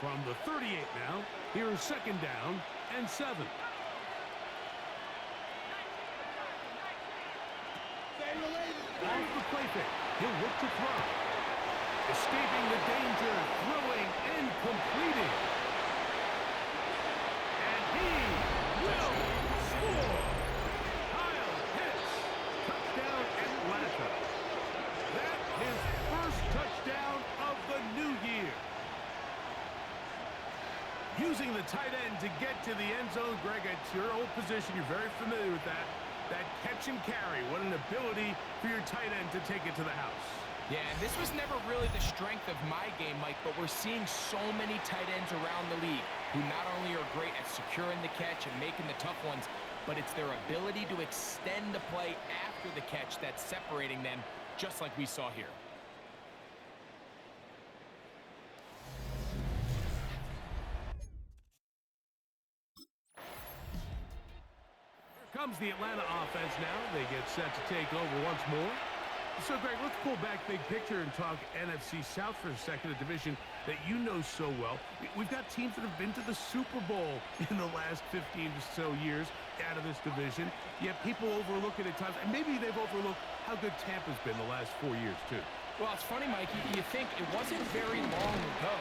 From the 38 now, here's second down and 7. Off the play fake, he'll look to throw. Escaping the danger, throwing and completing. And he will score. Kyle Pitts, touchdown Atlanta. That is first touchdown of the new year. Using the tight end to get to the end zone, Greg, it's your old position. You're very familiar with that. That catch and carry, what an ability for your tight end to take it to the house. Yeah, and this was never really the strength of my game, Mike, but we're seeing so many tight ends around the league who not only are great at securing the catch and making the tough ones, but it's their ability to extend the play after the catch that's separating them, just like we saw here. Comes the Atlanta offense now. They get set to take over once more. So, Greg, let's pull back big picture and talk NFC South for a second, a division that you know so well. We've got teams that have been to the Super Bowl in the last 15 or so years out of this division, yet people overlook it at times, and maybe they've overlooked how good Tampa's been the last 4 years, too. Well, it's funny, Mike, you think it wasn't very long ago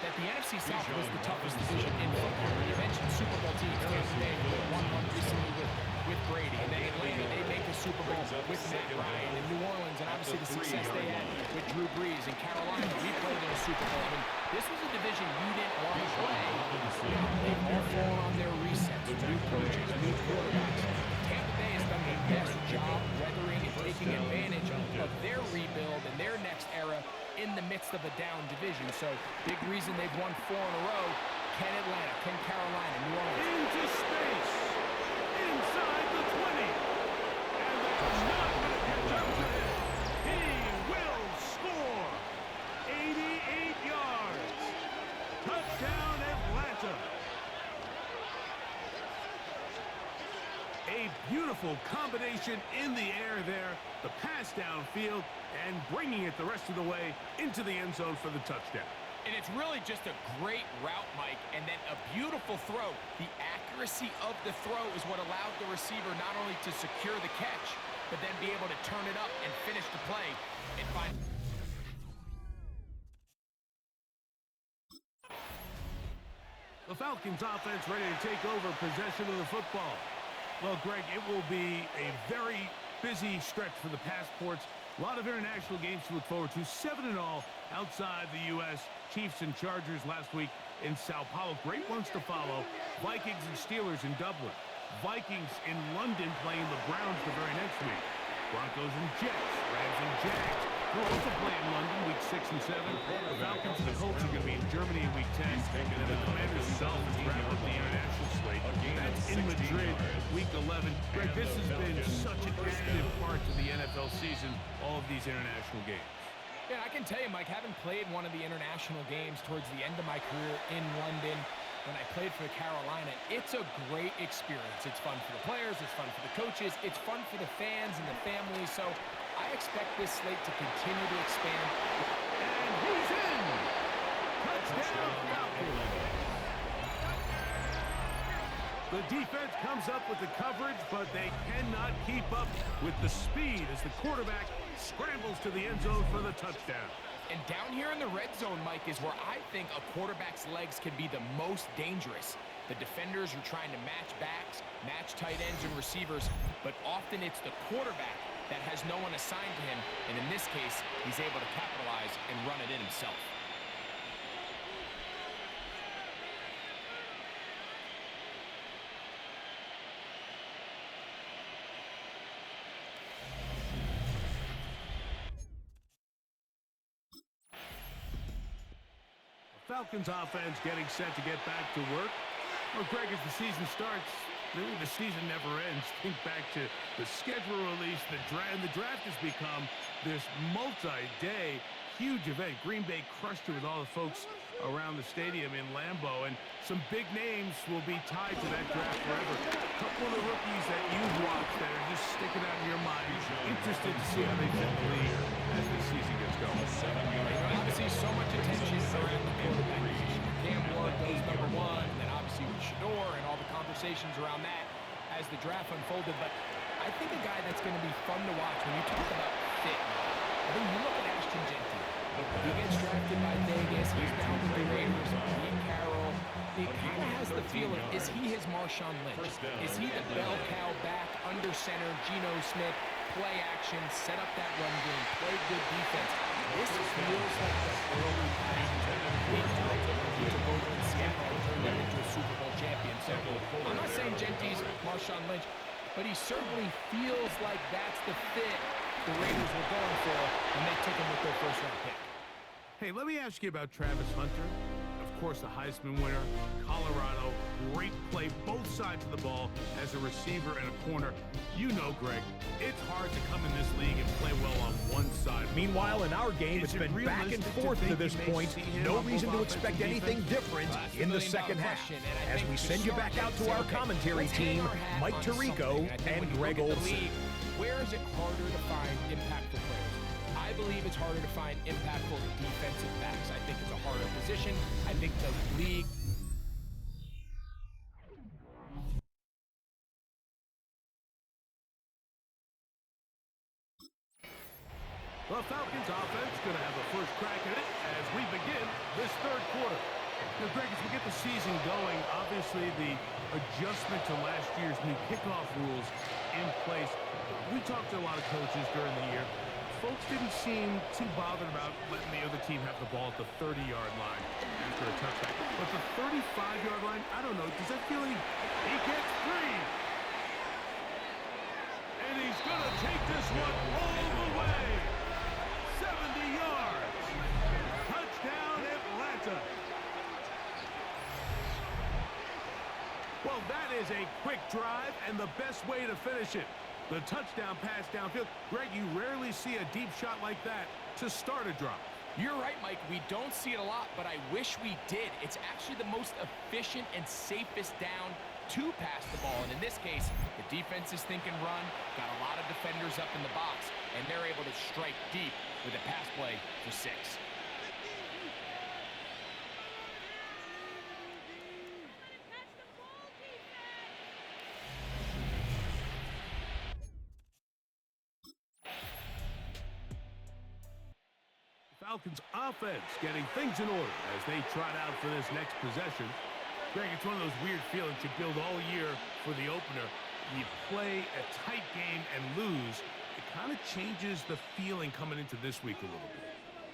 that the NFC South was the toughest division in football. You mentioned Super Bowl teams, Tampa Bay, won one recently with Brady, and then Atlanta, they make the Super Bowl with Matt Ryan, and New Orleans, and obviously the success they had with Drew Brees, and Carolina, we played in a Super Bowl. I mean, this was a division you didn't want to play. They've all fallen on their resets, new coaches, new quarterbacks. Tampa Bay has done the best job weathering and taking advantage of their rebuild and their next era in the midst of a down division. So, big reason they've won 4 in a row. Can Atlanta, can Carolina, New Orleans. Into space. Inside the 20. And they're not going to catch up to him. He will score. 88 yards. Touchdown Atlanta. A beautiful combination in the air there. The pass downfield and bringing it the rest of the way into the end zone for the touchdown. And it's really just a great route, Mike, and then a beautiful throw. The accuracy of the throw is what allowed the receiver not only to secure the catch, but then be able to turn it up and finish the play and find... The Falcons offense ready to take over possession of the football. Well, Greg, it will be a very busy stretch for the passports. A lot of international games to look forward to. 7 in all outside the U.S. Chiefs and Chargers last week in Sao Paulo. Great ones to follow. Vikings and Steelers in Dublin. Vikings in London playing the Browns the very next week. Broncos and Jets. Rams and Jags. We'll also play in London week 6 and 7. The Falcons and the Colts are going to be in Germany in week 10. And then the Commanders and Dolphins wrap up the international slate. That's in Madrid week 11. Greg, this has been such an additive part to the NFL season, all of these international games. Yeah, I can tell you, Mike, having played one of the international games towards the end of my career in London, when I played for Carolina, it's a great experience. It's fun for the players, it's fun for the coaches, it's fun for the fans and the families. So I expect this slate to continue to expand. And he's in! Touchdown Falcons! The defense comes up with the coverage, but they cannot keep up with the speed as the quarterback scrambles to the end zone for the touchdown. And down here in the red zone, Mike, is where I think a quarterback's legs can be the most dangerous. The defenders are trying to match backs, match tight ends and receivers, but often it's the quarterback that has no one assigned to him, and in this case, he's able to capitalize and run it in himself. Falcons offense getting set to get back to work. Well, Greg, as the season starts, really the season never ends. Think back to the schedule release, the draft has become this multi-day huge event. Green Bay crushed it with all the folks around the stadium in Lambeau, and some big names will be tied to that draft forever. A couple of the rookies that you've watched that are just sticking out in your mind. Interested to see how they fit the league as the season gets going. Obviously, so much attention around the quarterback position. conversations around that as the draft unfolded. But I think a guy that's going to be fun to watch when you talk about fit. I think you look at Ashton Jenkins. He gets drafted by Vegas. He's now with the Raiders. Pete Carroll. He kind of has the feel of, is he his Marshawn Lynch? Is he the bell cow back, under center, Geno Smith, play action, set up that run game, play good defense? This feels like the early passions of Pete Carroll took over in Seattle and turned them into a Super Bowl champion. So I'm not saying Gentry's Marshawn Lynch, but he certainly feels like that's the fit the Raiders were going for when they took him with their first-round pick. Hey, let me ask you about Travis Hunter. Of course, the Heisman winner, Colorado, great play, both sides of the ball as a receiver and a corner. You know, Greg, it's hard to come in this league and play well on one side. Meanwhile, in our game, it's been back and forth to this point. No reason to expect anything different in the second half. As we send you back out to our commentary team, Mike Tirico and Greg Olson. Where is it harder to find impactful players? I believe it's harder to find impactful defensive backs. I think it's a harder position. I think the league... The Falcons offense going to have a first crack at it as we begin this third quarter. Now, Greg, as we get the season going, obviously the adjustment to last year's new kickoff rules in place. We talked to a lot of coaches during the year. Folks didn't seem too bothered about letting the other team have the ball at the 30-yard line after a touchback. But the 35-yard line, I don't know, does that feel like he gets free? And he's going to take this one all the way. 70 yards. Touchdown, Atlanta. Well, that is a quick drive and the best way to finish it. The touchdown pass downfield. Greg, you rarely see a deep shot like that to start a drive. You're right, Mike. We don't see it a lot, but I wish we did. It's actually the most efficient and safest down to pass the ball. And in this case, the defense is thinking run, got a lot of defenders up in the box, and they're able to strike deep with a pass play for 6. Falcons offense getting things in order as they trot out for this next possession. Greg, it's one of those weird feelings you build all year for the opener. You play a tight game and lose. It kind of changes the feeling coming into this week a little bit.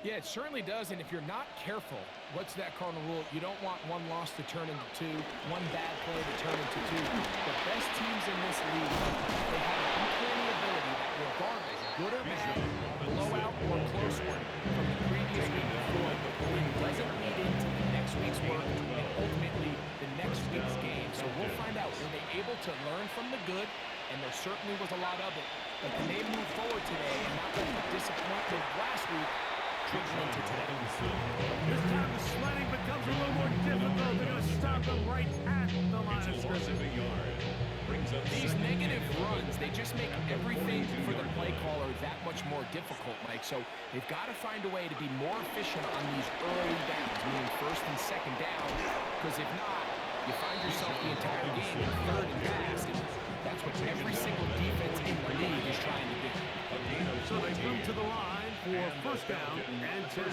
Yeah, it certainly does, and if you're not careful, what's that cardinal rule? You don't want one loss to turn into 2, one bad play to turn into 2. The best teams in this league, they have an uncanny ability that regardless, good or bad, blowout or close one from the previous week before, it doesn't lead into the next week's work and ultimately the next week's game. So we'll find out, were they able to learn from the good? And there certainly was a lot of it. But can they move forward today and not let the disappointment last week trickle into today? This time the sledding becomes a little more difficult. They're going to stop them right at the line of scrimmage. These negative runs, they just make everything for the play caller that much more difficult, Mike. So they've got to find a way to be more efficient on these early downs, meaning first and second down, because if not, you find yourself the entire game in third and fast, and that's what every single defense in the league is trying to do. So they move to the line for first down and 10.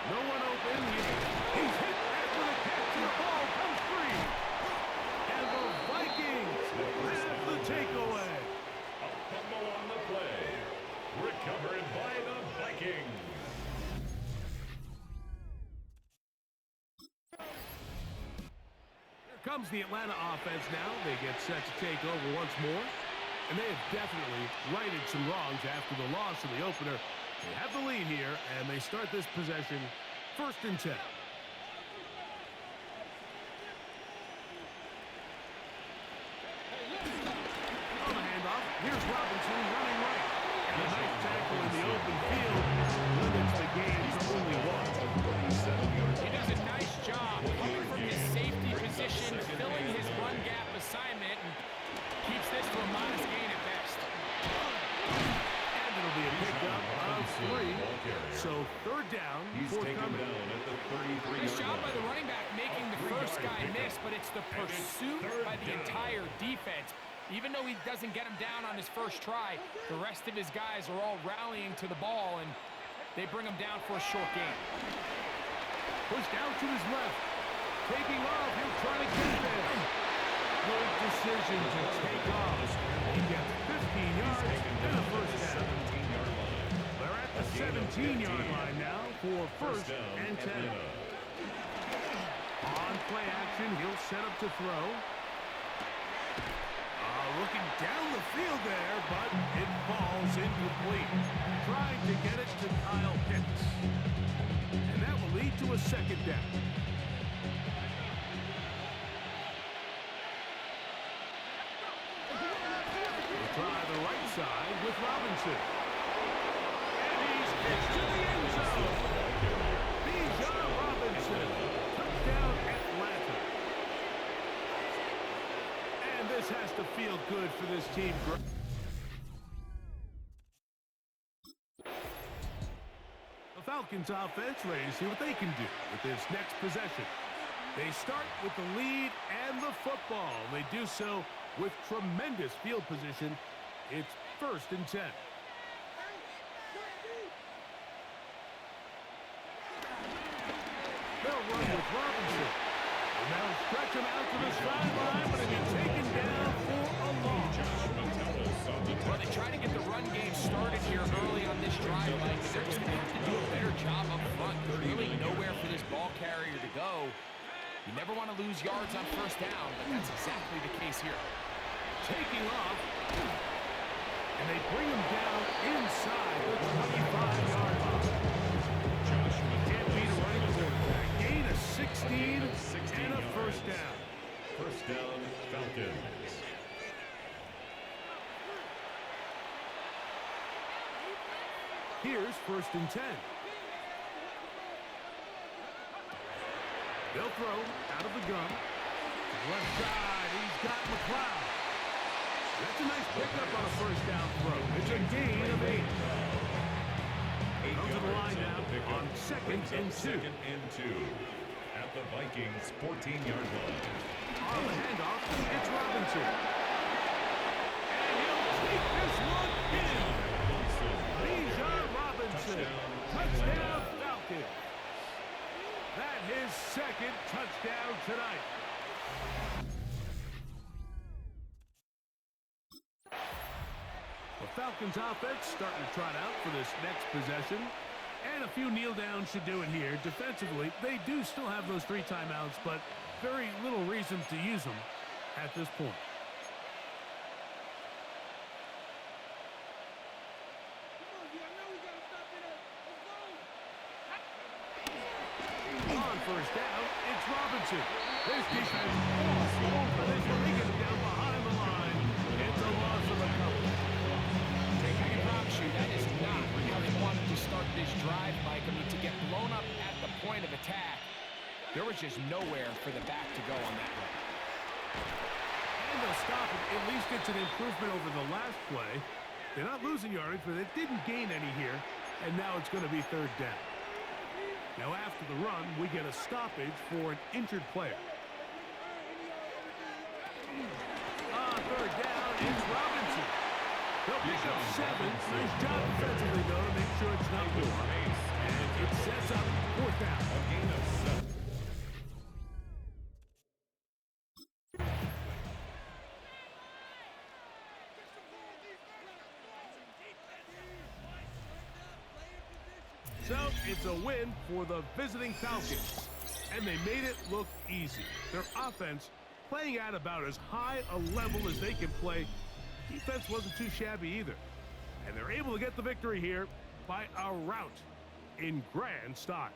No one open. He's hit after the catch, and the ball comes free. And the Vikings have the takeaway. A fumble on the play. Recovered by the Vikings. Here comes the Atlanta offense now. They get set to take over once more. And they have definitely righted some wrongs after the loss of the opener. They have the lead here, and they start this possession first and 10. On the handoff, here's Robinson running right. And a nice tackle in the open field limits the game to only 1. He does a nice job coming from his safety position, filling his run gap assignment, and keeps this to a modest gain at best. And it'll be a pickup of 3. So third down. He's taken down at the 33-yard line. Nice job by the running back making the first guy miss, but it's the pursuit by the entire defense. Even though he doesn't get him down on his first try, the rest of his guys are all rallying to the ball, and they bring him down for a short gain. Pushed out to his left. Taking off. He'll try to get there. Good decision to take off. He gets 15 yards and a first down. They're at the 17-yard line now for first and 10. On play action, he'll set up to throw. Looking down the field there, but it falls incomplete. Trying to get it to Kyle Pitts. And that will lead to a second down. We'll try the right side with Robinson. And he's pitched to the end zone. Bijan Robinson. Touchdown Atlanta. And this has to feel good for this team. The Falcons offense ready to see what they can do with this next possession. They start with the lead and the football. They do so with tremendous field position. It's first and 10. They'll run with Robinson. And they'll stretch him out to the sideline, but he'll be taken down for a loss. Well, they try to get the run game started here early on this drive, Mike. They're just going to have to do a better job up front. There's really nowhere for this ball carrier to go. You never want to lose yards on first down, but that's exactly the case here. Taking off. And they bring him down inside the 25-yard line. Can't beat a running quarterback. Gain of 16 and a first down. First down, Falcons. Here's first and 10. They'll throw out of the gun. Left side, he's got McLeod. That's a nice pickup on a first down throw. It's a gain of 8. Comes to the line now on second and 2. At the Vikings 14-yard line. On the handoff, it's Robinson. And he'll take this one in. Bijan Robinson. Touchdown Falcons. That his second touchdown tonight. The Falcons offense starting to trot out for this next possession. And a few kneel downs should do it here. Defensively, they do still have those 3 timeouts, but very little reason to use them at this point. On first down, it's Robinson. This defense all over this one. They get him down behind the line. It's a loss of a couple. I can promise you that is not how they wanted to start this drive, Mike. I mean, to get blown up at the point of attack, there was just nowhere for the back to go on that one. And they'll stop it. At least it's an improvement over the last play. They're not losing yardage, but they didn't gain any here. And now it's going to be third down. Now after the run, we get a stoppage for an injured player. Third down, it's Robinson. They'll pick up 7. Nice job defensively, though, to make sure it's not more. And it sets up fourth down. A gain of 7. So it's a win for the visiting Falcons. And they made it look easy. Their offense playing at about as high a level as they can play. Defense wasn't too shabby either. And they're able to get the victory here by a rout in grand style.